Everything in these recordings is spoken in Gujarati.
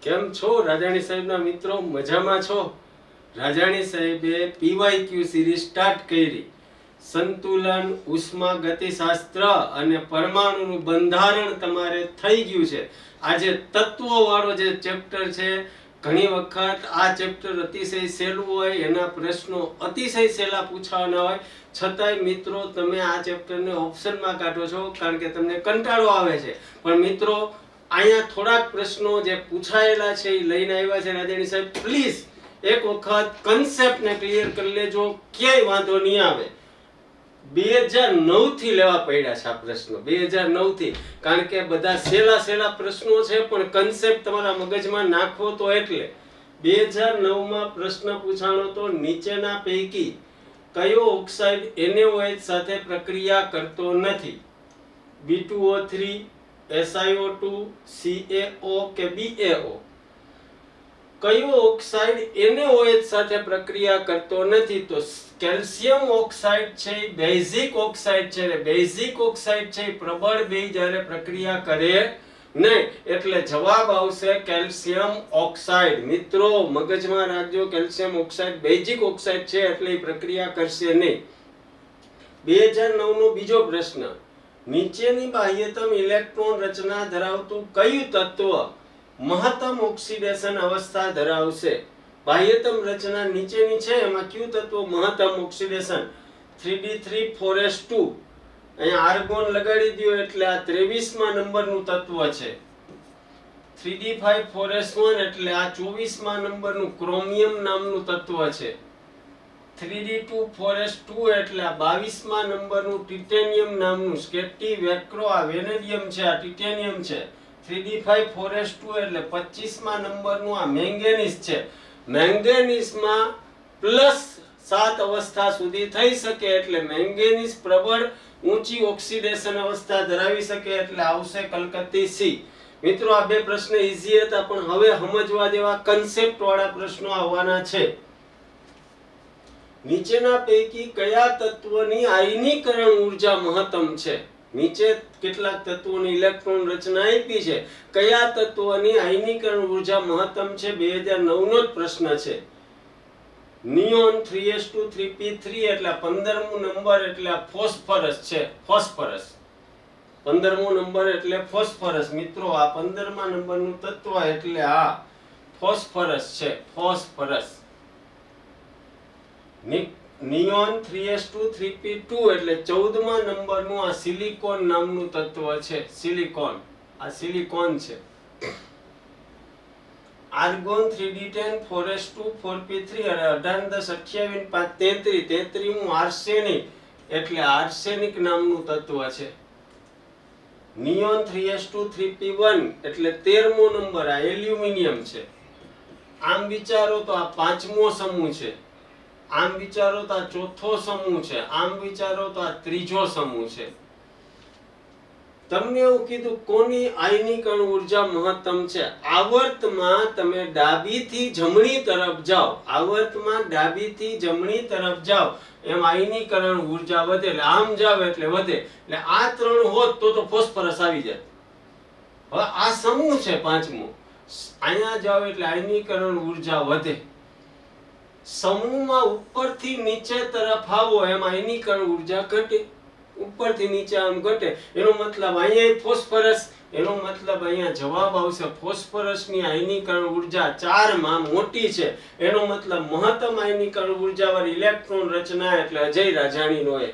કેમ છો રાજાણી સાહેબના મિત્રો? મજામાં છો? રાજાણી સાહેબે PYQ સિરીઝ સ્ટાર્ટ કરી. સંતુલન, ઉષ્મા ગતિશાસ્ત્ર અને પરમાણુનું બંધારણ તમારે થઈ ગયું છે. આજે તત્વો વાળો જે ચેપ્ટર છે, ઘણી વખત આ ચેપ્ટર અતિશય સહેલું હોય, એના પ્રશ્નો અતિશય સહેલા પૂછવાના હોય, છતાંય મિત્રો તમે આ ચેપ્ટરને ઓપ્શનમાં કાઢો છો કારણ કે તમને કંટાળો આવે છે. પણ મિત્રો અહીંયા થોડાક પ્રશ્નો જે પૂછાયેલા છે એ લઈને આવ્યા છે રાજાણી સાહેબ. પ્લીઝ એક વખત કન્સેપ્ટને ક્લિયર કરી લેજો, ક્યાંય વાંધો નહીં આવે. 2009 થી લેવા પડ્યા છે આ પ્રશ્નો, 2009 થી, કારણ કે બધા સહેલા પ્રશ્નો છે પણ કન્સેપ્ટ તમારા મગજમાં નાખવો તો એટલે 2009 માં પ્રશ્ન પૂછાણો તો નીચેના પૈકી કયો ઓક્સાઇડ NaOH સાથે પ્રક્રિયા કરતો નથી? B2O3, SiO2, CaO કે BaO? કયો ઓક્સાઇડ NaOH સાથે પ્રક્રિયા કરતો નથી? તો કેલ્શિયમ ઓક્સાઇડ છે, બેઝિક ઓક્સાઇડ છે. બેઝિક ઓક્સાઇડ છે પ્રબળ બેઝ જ્યારે પ્રક્રિયા કરે નહીં, એટલે જવાબ આવશે કેલ્શિયમ ઓક્સાઇડ. મિત્રો મગજમાં રાખજો, કેલ્શિયમ ઓક્સાઇડ બેઝિક ઓક્સાઇડ છે એટલે એ પ્રક્રિયા કરશે નહીં. 2009 નો બીજો પ્રશ્ન, નીચેની બાહ્યતમ ઇલેક્ટ્રોન રચના ધરાવતું કયું તત્વ મહત્તમ ઓક્સિડેશન અવસ્થા ધરાવશે? બાહ્યતમ રચના નીચેની છે, એમાં કયું તત્વ મહત્તમ ઓક્સિડેશન? 3d3 4s2. અહીંયા આર્ગોન લગાડી દો એટલે આ 23મા નંબરનું તત્વ છે. 3d5 4s1 એટલે આ 24મા નંબરનું ક્રોમિયમ નામનું તત્વ છે. 3d2 4s2 એટલે આ 22મા નંબરનું ટિટેનિયમ નામનું, સ્કેટી વેક્રો આ વેનેડિયમ છે, આ ટિટેનિયમ છે. 3d5 4s2 એટલે 25મા નંબરનું આ મેંગેનીઝ છે. મેંગેનીઝમાં +7 અવસ્થા સુધી થઈ શકે એટલે મેંગેનીઝ પ્રબળ ઊંચી ઓક્સિડેશન અવસ્થા ધરાવી શકે એટલે આવશે કલકત્તી C. મિત્રો આ બે પ્રશ્ન ઈઝી હતા પણ હવે સમજવા જેવા કન્સેપ્ટ વાળા પ્રશ્નો આવવાના છે. નીચેના પૈકી કયા તત્વની આયનીકરણ ઉર્જા મહત્તમ છે? નીચે કેટલાક તત્વોની ઇલેક્ટ્રોન રચના આપી છે, કયા તત્વની આયનીકરણ ઉર્જા મહત્તમ છે? 2009 નો જ પ્રશ્ન છે. નિયોન 3s2 3p3 એટલે 15મો નંબર એટલે આ ફોસ્ફરસ છે. ફોસ્ફરસ 15મો નંબર એટલે ફોસ્ફરસ. મિત્રો આ 15મા નંબરનું તત્વ એટલે આ ફોસ્ફરસ છે. ફોસ્ફરસ. નિયોન 3s2 3p2 એટલે 14મા નંબરનું આ સિલિકોન નામનું તત્વ છે. સિલિકોન, આ સિલિકોન છે. આર્ગોન 3d10 4s2 4p3 અને 18 10 28 5 33, 33મું આર્સેનિક એટલે આર્સેનિક નામનું તત્વ છે. નિયોન 3s2 3p1 એટલે 13મો નંબર આ એલ્યુમિનિયમ છે. આમ વિચારો તો આ 5મો સમૂહ છે, આમ વિચારો તો આ 4થો સમૂહ છે, આમ વિચારો તો આ 3જો સમૂહ છે. તમને એવું કીધું કોની આયનીકરણ ઉર્જા મહત્તમ છે? આવર્તમાં તમે ડાબીથી જમણી તરફ જાઓ, આવર્તમાં ડાબીથી જમણી તરફ જાઓ એમ આયનીકરણ ઉર્જા વધે. એટલે આમ જાવ એટલે વધે. એટલે આ 3 હોત તો ફોસ્ફરસ આવી જાય. હવે આ સમૂહ છે 5મો, અહીંયા જાવ એટલે આયનીકરણ ઉર્જા વધે. સમૂહમાં ઉપરથી નીચે તરફ આવો એમ આયનીકરણ ઉર્જા ઘટે. ઉપરથી નીચે આમ ઘટે એનો મતલબ અહીંયા ફોસ્ફરસ, એનો મતલબ અહીંયા જવાબ આવશે ફોસ્ફરસની આયનીકરણ ઉર્જા 4 માં મોટી છે. એનો મતલબ મહત્તમ આયનીકરણ ઉર્જા વાળી ઇલેક્ટ્રોન રચના એટલે અજય રાજાણીનો એ.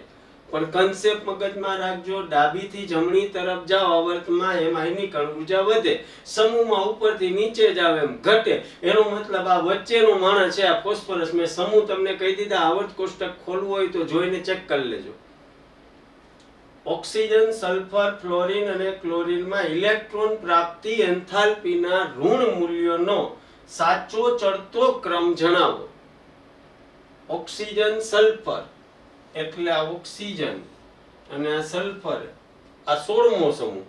પણ કન્સેપ્ટ મગજમાં રાખજો, ડાબીથી જમણી તરફ જાઓ આવર્તમાં એમ આયનીકરણ ઉર્જા વધે, સમૂહમાં ઉપરથી નીચે જાવ એમ ઘટે. એનો મતલબ આ વચ્ચેનો માણસ છે આ ફોસ્ફરસ. મેં સમૂહ તમને કહી દીધા, આવર્ત કોષ્ટક ખોલવું હોય તો જોઈને ચેક કરી લેજો. ઓક્સિજન, સલ્ફર, ફ્લોરિન અને ક્લોરીનમાં ઇલેક્ટ્રોન પ્રાપ્તિ એન્થાલ્પીના ઋણ મૂલ્યોનો સાચો ચડતો ક્રમ જણાવો. ઓક્સિજન, સલ્ફર એટલે આ ઓક્સિજન અને આ સલ્ફર આ 16મો સમૂહ.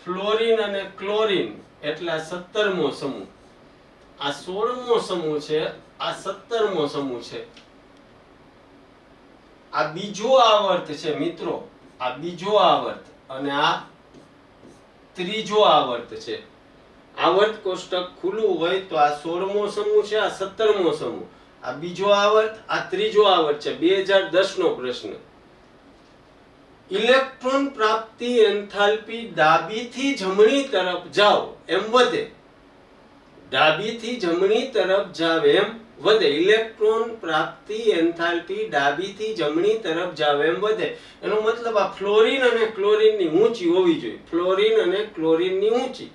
ફ્લોરિન અને ક્લોરીન એટલે આ 17મો સમૂહ. આ 16મો સમૂહ છે, આ 17મો સમૂહ છે. આ બીજો આવર્ત છે મિત્રો, આ બીજો આવર્ત અને આ ત્રીજો આવર્ત છે. આવર્ત કોષ્ટક ખુલ્લું હોય તો આ 16મો સમૂહ છે, આ 17મો સમૂહ, આ બીજો આવર્ત, આ ત્રીજો આવર્ત છે. 2010 નો પ્રશ્ન. ઇલેક્ટ્રોન પ્રાપ્તિ એન્થાલ્પી ડાબીથી જમણી તરફ જાઓ એમ વધે. ડાબીથી જમણી તરફ જાવ એમ વધે. ઇલેક્ટ્રોન પ્રાપ્તિ એન્થાલ્પી ડાબીથી જમણી તરફ જાવ એમ વધે. એનો મતલબ આ ફ્લોરિન અને ક્લોરિનની ઊંચી હોવી જોઈએ. ફ્લોરિન અને ક્લોરિનની ઊંચી.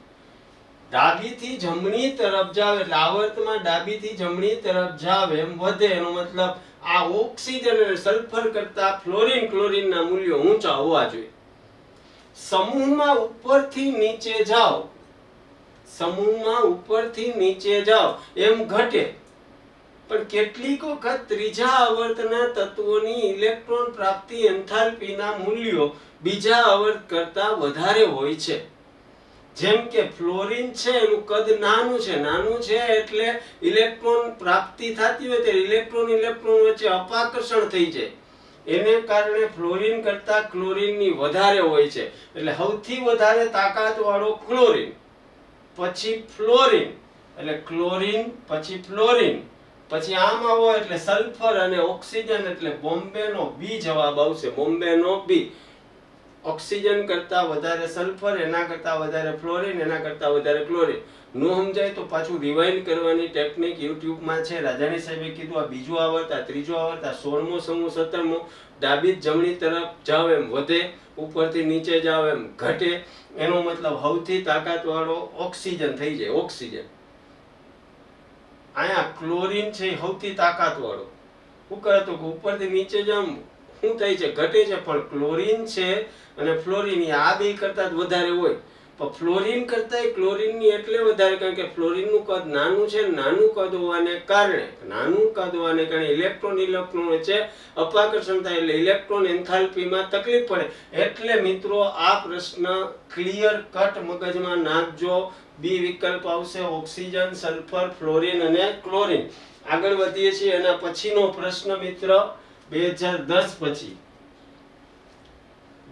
ડાબીથી જમણી તરફ જાવ એટલે આવર્તમાં ડાબીથી જમણી તરફ જાવ એમ વધે. એનો મતલબ આ ઓક્સિજન અને સલ્ફર કરતા ફ્લોરિન ક્લોરિનના મૂલ્યો ઊંચા હોવા જોઈએ. સમૂહમાં ઉપરથી નીચે જાઓ, સમૂહમાં ઉપરથી નીચે જાઓ એમ ઘટે. પણ કેટલીક વખત ત્રીજા આવર્તના તત્વોની ઇલેક્ટ્રોન પ્રાપ્તિ એન્થાલ્પીના મૂલ્યો બીજા આવર્ત કરતા વધારે હોય છે. જેમ કે ફ્લોરિન છે, એનું કદ નાનું છે એટલે ઇલેક્ટ્રોન પ્રાપ્તિ થતી હોય ત્યારે ઇલેક્ટ્રોન વચ્ચે અપાકર્ષણ થઈ જાય. એને કારણે ફ્લોરિન કરતા ક્લોરિનની વધારે હોય છે. એટલે સૌથી વધારે તાકાતવાળો ક્લોરિન, પછી ફ્લોરિન, એટલે ક્લોરિન પછી ફ્લોરિન, પછી આમ આવો એટલે સલ્ફર અને ઓક્સિજન, એટલે બોમ્બેનો બી જવાબ આવશે. બોમ્બેનો બી. ઓક્સિજન કરતા વધારે સલ્ફર, એના કરતા વધારે ફ્લોરિન, એના કરતા વધારે ક્લોરિન. નો સમજાય તો પાછું રિવાઇન્ડ કરવાની ટેકનિક યુટ્યુબમાં છે. રાજાણી સાહેબે કીધું આ બીજો આવર્ત, આ ત્રીજો આવર્ત, આ 16મો સમૂહ, 17મો. ડાબી જમણી તરફ જાવ એમ વધે, ઉપરથી નીચે જાવ એમ ઘટે. એનો મતલબ સૌથી તાકાતવાળો ઓક્સિજન થઈ જાય. ઓક્સિજન. અહીંયા ક્લોરિન છે સૌથી તાકાતવાળો. શું કરે તો ઉપરથી નીચે જાવ શું થાય છે? ઘટે છે. પણ ક્લોરિન છે અને ફ્લોરિન આ બે કરતા જ વધારે હોય. પણ ફ્લોરિન કરતા ક્લોરિનની એટલે વધારે, કારણ કે ફ્લોરિનનું કદ નાનું છે. નાનું કદ હોવાને કારણે ઇલેક્ટ્રોન વચ્ચે અપાકર્ષણ થાય એટલે ઇલેક્ટ્રોન એન્થાલ્પીમાં તકલીફ પડે. એટલે મિત્રો આ પ્રશ્ન ક્લિયર કટ મગજમાં નાખજો. બી વિકલ્પ આવશે. ઓક્સિજન, સલ્ફર, ફ્લોરિન અને ક્લોરિન. આગળ વધીએ છીએ. એના પછીનો પ્રશ્ન મિત્ર 2010 પછી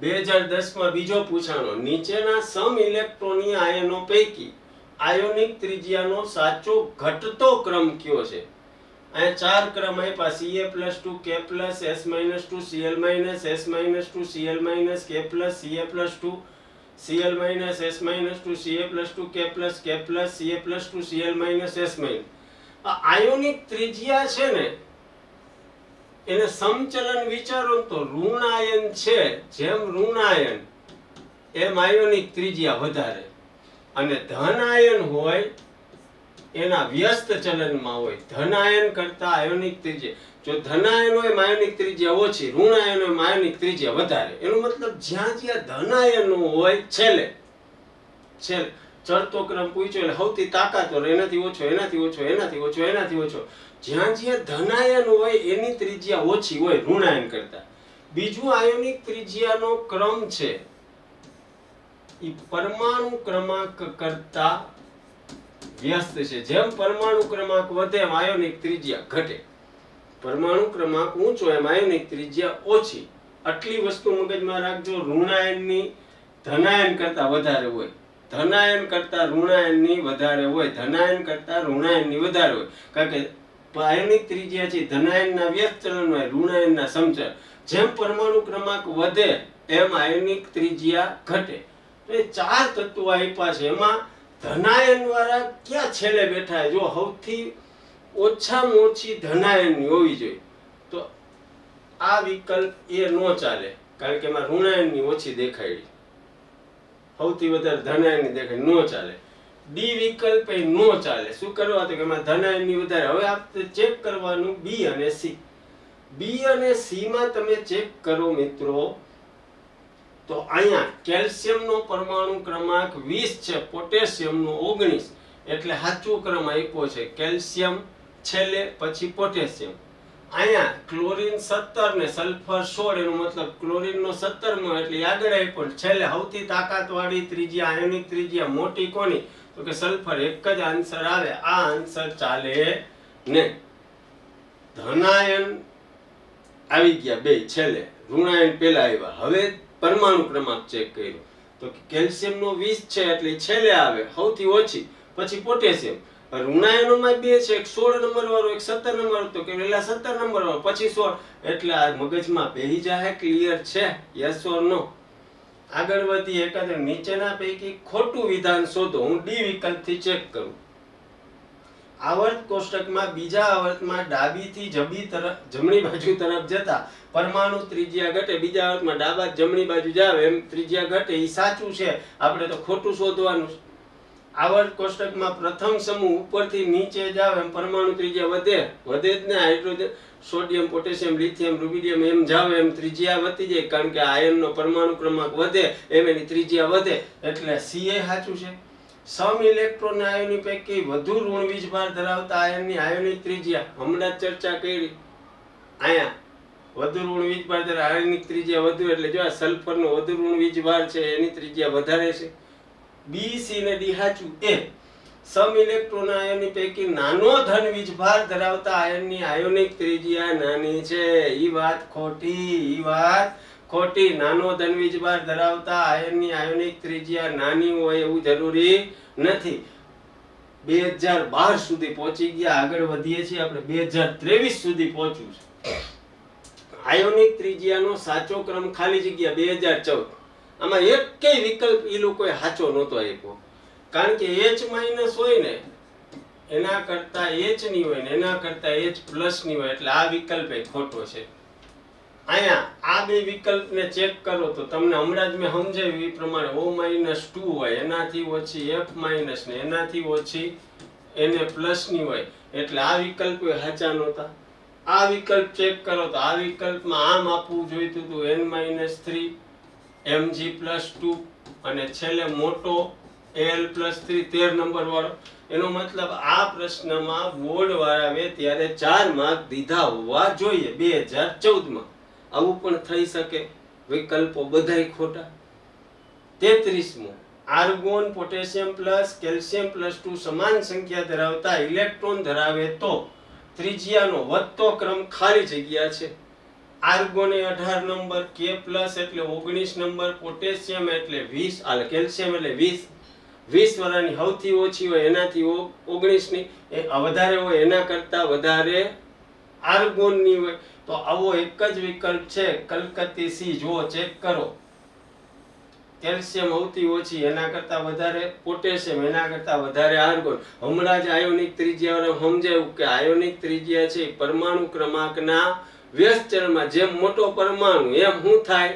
2010 માં બીજો પૂછાણો. નીચેના સમ ઇલેક્ટ્રોનીય આયનો પૈકી આયોનિક ત્રિજ્યાનો સાચો ઘટતો ક્રમ કયો છે? અહીંયા ચાર ક્રમ આપ્યા. Ca+2, K+, S-2, Cl-, S-2, Cl-, K+, Ca+2, Cl-, S-2, Ca+2, K+, Ca+, Ca+2, Cl-, S-. આ આયોનિક ત્રિજ્યા છે ને, એને સમચલન વિચારો તો ઋણ આયન છે, જેમ ઋણ આયન એમ આયોનિક ત્રિજ્યા વધારે. અને ધન આયન હોય એના વ્યસ્ત ચલનમાં હોય. ધન આયન કરતા આયોનિક ત્રિજ્યા, જો ધન આયન હોય આયોનિક ત્રિજ્યા ઓછી, ઋણ આયન હોય આયોનિક ત્રિજ્યા વધારે. એનો મતલબ જ્યાં જ્યાં ધન આયનો હોય છેલ્લે ચડતો ક્રમ પૂછ્યો એટલે સૌથી તાકાતવાળો, એનાથી ઓછો, એનાથી ઓછો, એનાથી ઓછો, એનાથી ઓછો. જ્યાં જ્યાં ધનાયન હોય એની ત્રિજ્યા ઓછી હોય ઋણાયન કરતા. બીજું આયોનિક ત્રિજ્યાનો ક્રમ છે એ પરમાણુ ક્રમાંક કરતા વ્યસ્ત છે. જેમ પરમાણુ ક્રમાંક વધે એમ આયોનિક ત્રિજ્યા ઘટે. પરમાણુ ક્રમાંક ઊંચો એમ આયોનિક ત્રિજ્યા ઓછી. આટલી વસ્તુ મગજમાં રાખજો. ઋણાયનની ધનાયન કરતા વધારે હોય, ધનાયન કરતા ઋણાયનની વધારે હોય, ધનાયન કરતા ઋણાયનની વધારે હોય. કારણ કે આયોનિક ત્રિજ્યા છે ધનાયનના વ્યસ્ત ચલન હોય, ઋણાયનના સમચલન. જેમ પરમાણુ ક્રમાંક વધે એમ આયોનિક ત્રિજ્યા ઘટે. તો એ ચાર તત્વો આપ્યા છે. એમાં ધનાયન વાળા ક્યાં છેલ્લે બેઠા? જો સૌથી ઓછામાં ઓછી ધનાયનની હોવી જોઈએ તો આ વિકલ્પ એ નો ચાલે, કારણ કે એમાં ઋણાયનની ઓછી દેખાડી, સૌથી વધારે ધનાયનની દેખાય, નો ચાલે. ડી વિકલ્પ એ નો ચાલે. શું કરવા? તો કે એમાં ધનાયનની વધારે. હવે આપણે ચેક કરવાનું બી અને સી. બી અને સી માં તમે ચેક કરો મિત્રો, તો અહીંયા કેલ્શિયમનો પરમાણુ ક્રમાંક 20 છે, પોટેશિયમનો 19. એટલે સાચો ક્રમ આપ્યો છે કેલ્શિયમ છેલ્લે, પછી પોટેશિયમ. અહીંયા ક્લોરીન 17 ને સલ્ફર 16. એનો મતલબ ક્લોરીનનો 17મો એટલે આગળ આપ્યો. છેલ્લે સૌથી તાકાતવાળી ત્રિજ્યા, આયોનિક ત્રિજ્યા મોટી કોની? તો કે સલ્ફર. એક જ આન્સર આવે. આ આન્સર ચાલે ને. ધનાયન આવી ગયા બે છેલ્લે, ઋણાયન પહેલા આવ્યા. હવે પરમાણુ ક્રમાંક ચેક કર્યો તો કેલ્શિયમનો 20 છે એટલે છેલ્લે આવે, સૌથી ઓછી. પછી પોટેશિયમ. ઋણાયનોમાં બે છે, એક 16 નંબર વાળો, એક 17 નંબર વાળો. તો કે પેલા 17 નંબર વાળો, પછી 16. એટલે આ મગજમાં બેહી જાય. ક્લિયર છે? યસ ઓર નો? આગળ વધીએ. એકાદ નીચેના પૈકી ખોટું વિધાન શોધો. હું ડી વિકલ્પથી ચેક કરું. આવર્ત કોષ્ટકમાં બીજા આવર્તમાં ડાબીથી જમણી બાજુ તરફ જતા પરમાણુ ત્રિજ્યા ઘટે. બીજા આવર્તમાં ડાબા જમણી બાજુ જાવ એમ ત્રિજ્યા ઘટે. એ સાચું છે. આપણે તો ખોટું શોધવાનું છે. આવર્ત કોષ્ટકમાં પ્રથમ સમૂહ ઉપરથી નીચે જાવ એમ પરમાણુ ત્રિજ્યા વધે જ ને. Hydrogen, sodium, potassium, lithium, rubidium એમ જાવ એમ ત્રિજ્યા વધતી જાય. કારણ કે આયનનો પરમાણુ ક્રમાંક વધે એમ એની ત્રિજ્યા વધે. એટલે સી એ સાચું છે. સમ ઇલેક્ટ્રોન આયનની પૈકી વધુ ઋણ વીજભાર ધરાવતા આયનની આયોનિક ત્રિજ્યા હમણાં જ ચર્ચા કરી. અહીંયા વધુ ઋણ વીજભાર ધરાવતા આયનિક ત્રિજ્યા વધુ એટલે જો આ સલ્ફરનો વધુ ઋણ વીજભાર છે એની ત્રિજ્યા વધારે છે. બી, સી ને ડી સાચું. એ સમ ઇલેક્ટ્રોન આયનની પૈકી નાનો ધન વીજભાર ધરાવતા આયનની આયોનિક ત્રિજ્યા નાની છે. ઈ વાત ખોટી. નાનો ધન વીજભાર ધરાવતા આયનની આયોનિક ત્રિજ્યા નાની હોય એવું જરૂરી નથી. 2012 સુધી પહોંચી ગયા. આગળ વધીએ છીએ આપણે. 2023 સુધી પહોંચ્યું છે. આયોનિક ત્રિજ્યાનો સાચો ક્રમ ખાલી જગ્યા 2014. આમાં એકેય વિકલ્પ એ લોકોએ સાચો નહોતો આપ્યો. કારણ કે H- હોય ને એના કરતા H ની હોય ને એના કરતા H+ ની હોય. એટલે આ વિકલ્પ એ ખોટો છે. અહીંયા આ બે વિકલ્પને ચેક કરો તો તમને હમણાં જ મેં સમજાવ્યું એ પ્રમાણે O-2 હોય, એનાથી ઓછી F- ને એનાથી ઓછી Na+ ની હોય. એટલે આ વિકલ્પ સાચા નહોતા. આ વિકલ્પ ચેક કરો તો આ વિકલ્પમાં આમ આપવું જોઈતું હતું N-3 Mg+2 અને છેલ્લે મોટો Al+3 13 નંબર વાળો. એનો મતલબ આ પ્રશ્નમાં બોર્ડ વાળાએ ત્યારે 4 માર્ક દીધા હોવા જોઈએ 2014માં. આવું પણ થઈ શકે. વિકલ્પો બધાય ખોટા. 33મો આર્ગોન પોટેશિયમ પ્લસ કેલ્શિયમ +2 સમાન સંખ્યા ધરાવતા ઇલેક્ટ્રોન ધરાવે તો ત્રિજ્યાનો વધતો ક્રમ ખાલી જગ્યા છે. આર્ગોન એ 18 નંબર, K+ એટલે 19 નંબર, પોટેશિયમ એટલે 20, આલે કેલ્શિયમ એટલે 20. 20 વાળાની સૌથી ઓછી હોય એનાથી 19 ની એ વધારે હોય એના કરતા વધારે આર્ગોન ની હોય. તો આવો એક જ વિકલ્પ છે કલકત્તી સી. જો ચેક કરો. કેલ્શિયમ સૌથી ઓછી એના કરતા વધારે પોટેશિયમ એના કરતા વધારે આર્ગોન. હમણાં જ આયોનિક ત્રિજ્યા સમજાયું કે આયોનિક ત્રિજ્યા છે પરમાણુ ક્રમાંકના વ્યસ્ત ચલમાં જેમ મોટો પરમાણુ એમ શું થાય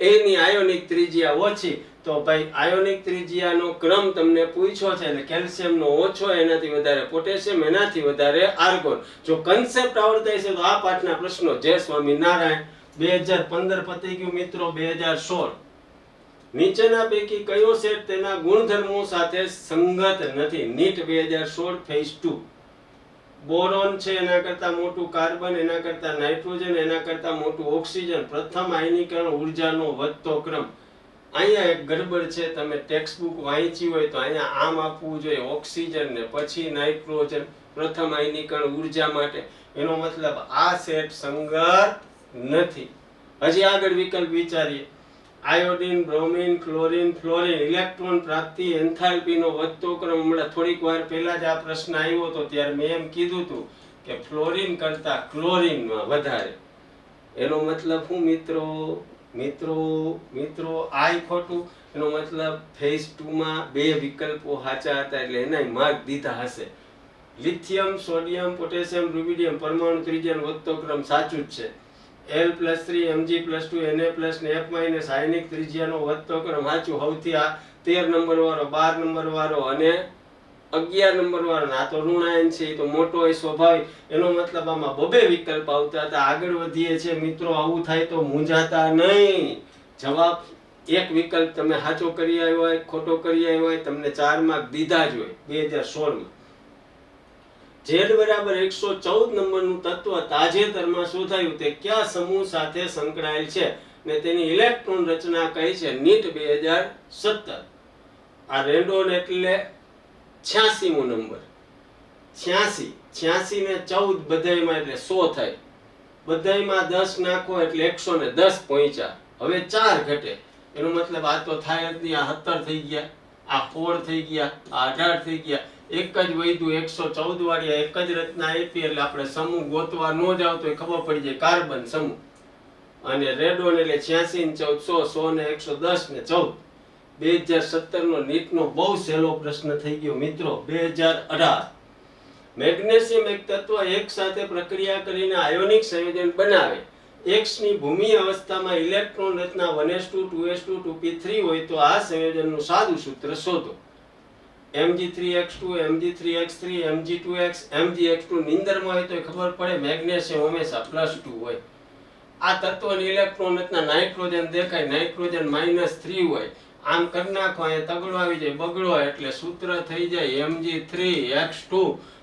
એની આયોનિક ત્રિજ્યા ઓછી. તો ભાઈ આયોનિક ત્રિજ્યાનો ક્રમ તમને પૂછ્યો છે એટલે કેલ્શિયમનો ઓછો એનાથી વધારે પોટેશિયમ એનાથી વધારે આર્ગોન. જો કન્સેપ્ટ આવડતા હશે તો આ પાઠના પ્રશ્નો. જય સ્વામિનારાયણ. 2015 પતી ગયું મિત્રો. 2016 નીચેના પૈકી કયો સેટ તેના ગુણધર્મો સાથે સંગત નથી? NEET 2016 phase 2. બોરોન છે એના કરતા મોટું કાર્બન, એના કરતા નાઇટ્રોજન, એના કરતા મોટું ઓક્સિજન. પ્રથમ આયનીકરણ ઉર્જાનો વધતો ક્રમ. અહીંયા એક ગડબડ છે. તમે ટેક્સ્ટ બુક વાંચી હોય તો અહીંયા આમ આપવું જોઈએ ઓક્સિજન ને પછી નાઇટ્રોજન પ્રથમ આયનીકરણ ઉર્જા માટે. એનો મતલબ આ સેટ સંગત નથી. હજી આગળ વિકલ્પ વિચારીએ. Iodine, bromine, chlorine, fluorine. Electron પ્રાપ્તિ એન્થાલ્પીનો વધતો ક્રમ. હમણાં થોડીક વાર પહેલા જ આ પ્રશ્ન આવ્યો હતો ત્યારે મેં એમ કીધું હતું કે ફ્લોરિન કરતા ક્લોરીનમાં વધારે. એનો મતલબ શું મિત્રો આ ખોટું. એનો મતલબ ફેઝ 2 માં બે વિકલ્પો સાચા હતા એટલે એના માર્ક દીધા હશે. લિથિયમ, સોડિયમ, પોટેશિયમ, રૂબિડિયમ પરમાણુ ત્રિજ્યાનો વધતો ક્રમ સાચું જ છે. L+3 Mg+2 Na+ ને F- આયનિક ત્રિજ્યાનો વધતો ક્રમ સાચું. સૌથી આ 13 નંબર વાળો, 12 નંબર વાળો અને 11 નંબર વાળો. આ તો ઋણાયન છે એ તો મોટો હોય સ્વાભાવિક. એનો મતલબ આમાં બબે વિકલ્પ આવતા હતા. આગળ વધીએ છે મિત્રો. આવું થાય તો મૂંઝાતા નહીં. જવાબ એક વિકલ્પ તમે સાચો કરી આવ્યો હોય, ખોટો કરી આવ્યો હોય, તમને 4 માર્ક દીધા જ હોય 2016માં. Z બરાબર 114 નંબરનું તત્વ તાજેતરમાં શોધાયું તે કયા સમૂહ સાથે સંકળાયેલ છે ને તેની ઇલેક્ટ્રોન રચના કઈ છે? નીટ 2017. આ રેડોન એટલે 86મો નંબર. 86 ને 14 બધાયમાં એટલે 100 થાય. બધાયમાં 10 નાખો એટલે 110 પહોંચ્યા. હવે 4 ઘટે. એનો મતલબ આ તો થાય જ નહીં. આ 17 થઈ ગયા. આ 16 થઈ ગયા, આ 18 થઈ ગયા, એક જ વધ્યું 114 વાળી એક જ રચના આપી એટલે આપણે સમૂહ ગોતવા ન જાવ તો ખબર પડી જાય કાર્બન સમૂહ. અને રેડોન એટલે 86 ને 1400 100 ને 110 ને 14. 2017 નો નીટ નો બહુ સહેલો પ્રશ્ન થઈ ગયો મિત્રો. 2018 મેગ્નેશિયમ એક તત્વ એક સાથે પ્રક્રિયા કરીને આયોનિક સંયોજન બનાવે. X ની ભૂમિ અવસ્થામાં ઇલેક્ટ્રોન રચના 1s2 2s2 2p3 હોય તો આ સંયોજનનું સાદું સૂત્ર શોધો. Mg3x2 Mg3x3 Mg2x Mgx2 નિંદરમાં હોય તો ખબર પડે મેગ્નેશિયમ હંમેશા +2 હોય. આ તત્વની ઇલેક્ટ્રોન રચના નાઇટ્રોજન દેખાય, નાઇટ્રોજન -3 હોય. આમ કરી નાખો, અહીંયા તગડો આવી જાય, બગડો એટલે સૂત્ર થઈ જાય Mg3x2.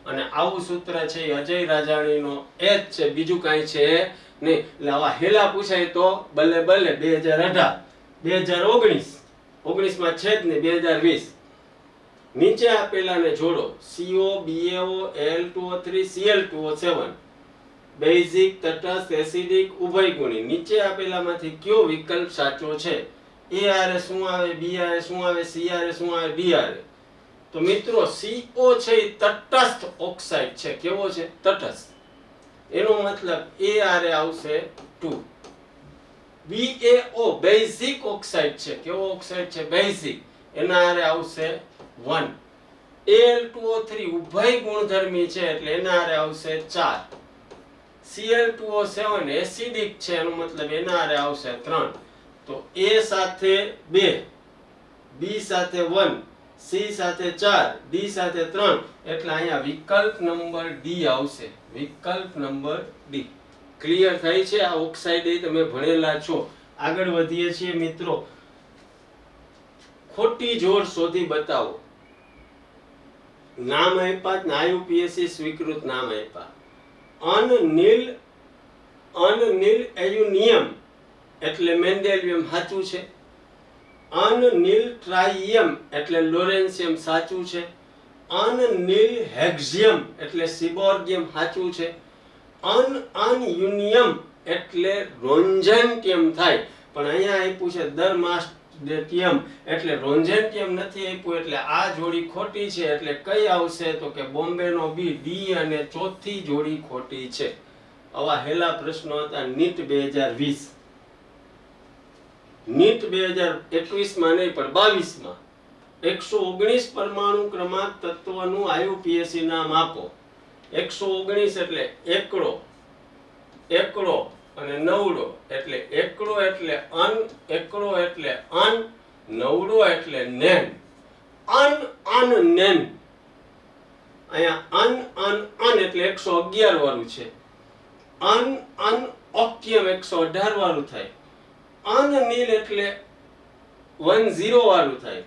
અને આવું સૂત્ર છે અજય રાજાણીનો એ જ છે, બીજું કાંઈ છે નહીં. એટલે આવા હેલા પૂછાય તો બલ્લે બલ્લે. 2018 2019 માં છે જ ને 2020. નીચે આપેલાને જોડો. CO BaO Al2O3 Cl2O7 basic, તટસ્થ, એસિડિક, ઉભયગુણી. નીચે આપેલામાંથી કયો વિકલ્પ સાચો છે? ARA શું આવે, BRA શું આવે, CRA શું આવે, DRA? તો મિત્રો CO છે એ તટસ્થ ઓક્સાઇડ છે. કેવો છે? તટસ્થ. એનો મતલબ ARA આવશે 2. BaO બેઝિક ઓક્સાઇડ છે. કેવો ઓક્સાઇડ છે? બેઝિક. એના આરે આવશે 1. Al2O3 ઉભય ગુણધર્મી છે એટલે એના આરે આવશે 4. Cl2O7 એસિડિક છે એનો મતલબ એના આરે આવશે 3. તો A સાથે 2, B સાથે 1, C સાથે 4, D સાથે 3 એટલે અહીંયા વિકલ્પ નંબર D આવશે. વિકલ્પ નંબર D. ક્લિયર થાય છે? આ ઓક્સાઇડ તમે ભણેલા છો. આગળ વધીએ છીએ મિત્રો. ખોટી જોડ શોધી બતાવો. નામ આપ્યા, IUPAC સ્વીકૃત નામ આપ્યા. અનનીલ એયુનિયમ એટલે મેન્ડેલિયમ સાચું છે. અનનીલ ટ્રાઇયમ એટલે લોરેન્સિયમ સાચું છે. અનનીલ હેક્ઝિયમ એટલે સિબોર્ગિયમ સાચું છે. અનયુનિયમ એટલે રોન્ઝેન્ટિયમ થાય, પણ અહીંયા આપ્યું છે દરમાસ્ટેટિયમ એટલે રોન્ઝેન્ટિયમ નથી આપ્યું એટલે આ જોડી ખોટી છે. એટલે કઈ આવશે તો કે બોમ્બેનો બી, ડી અને ચોથી જોડી ખોટી છે. આવા હેલા પ્રશ્નો હતા નીટ 2020. નીટ 2021 માં નહીં પણ 22 માં 119 પરમાણુ ક્રમાંક તત્વનું IUPAC નામ આપો. 119 એટલે એકડો, એકડો અને નવડો. એટલે એકડો એટલે અન, એકડો એટલે અન, નવડો એટલે નેન. નેન. અહીંયા અન એટલે 111 વાળું છે. ઓક્ટિયમ 118 વાળું થાય. અનનીલ એટલે 10 વાળું થાય.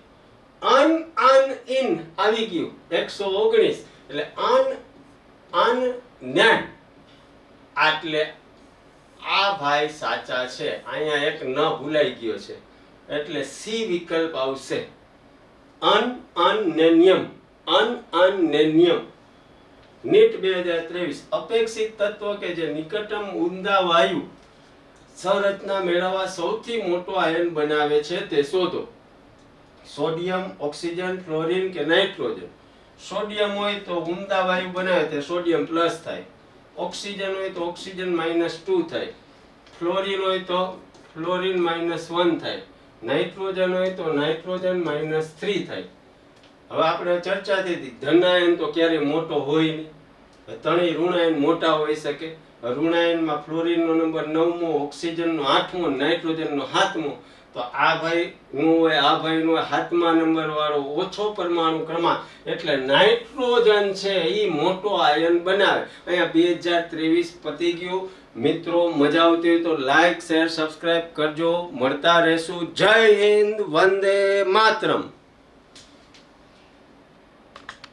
ઇન આવી ગયું 119 એટલે નેન. એટલે આ ભાઈ સાચા છે. અહીંયા એક ન ભૂલાઈ ગયો છે એટલે C વિકલ્પ આવશે. અનનેનિયમ. અનનેનિયમ. નીટ 2023 અપેક્ષિત તત્વ કે જે નિકટમ ઊંડા વાયુ સંરચના મેળવવા સૌથી મોટો આયન બનાવે છે તે શોધો. સોડિયમ, ઓક્સિજન, ફ્લોરિન કે નાઇટ્રોજન. સોડિયમ હોય તો ઊંડા વાયુ બનાવે તે સોડિયમ પ્લસ થાય. ઓક્સિજન હોય તો ઓક્સિજન -2 થાય. ફ્લોરિન હોય તો ફ્લોરિન -1 થાય. નાઇટ્રોજન હોય તો નાઇટ્રોજન -3 થાય. હવે આપણે ચર્ચા થઈ હતી ધનાયન તો ક્યારે મોટો હોય નહીં. ત્રણેય ઋણાયન મોટા હોઈ શકે. ઋણાયનમાં ફ્લોરિનનો નંબર 9મો, ઓક્સિજનનો 8મો, નાઇટ્રોજનનો 7મો. તો આ ભાઈ નો હોય, આ ભાઈ નો 7મા નંબર વાળો ઓછો પરમાણુ ક્રમાંક એટલે નાઇટ્રોજન છે એ મોટો આયન બનાવે. અહીંયા 2023 પતી ગયું. મિત્રો મજા આવતી હોય તો લાઈક, શેર, સબસ્ક્રાઇબ કરજો. મળતા રહેશું. જય હિન્દ, વંદે માતરમ.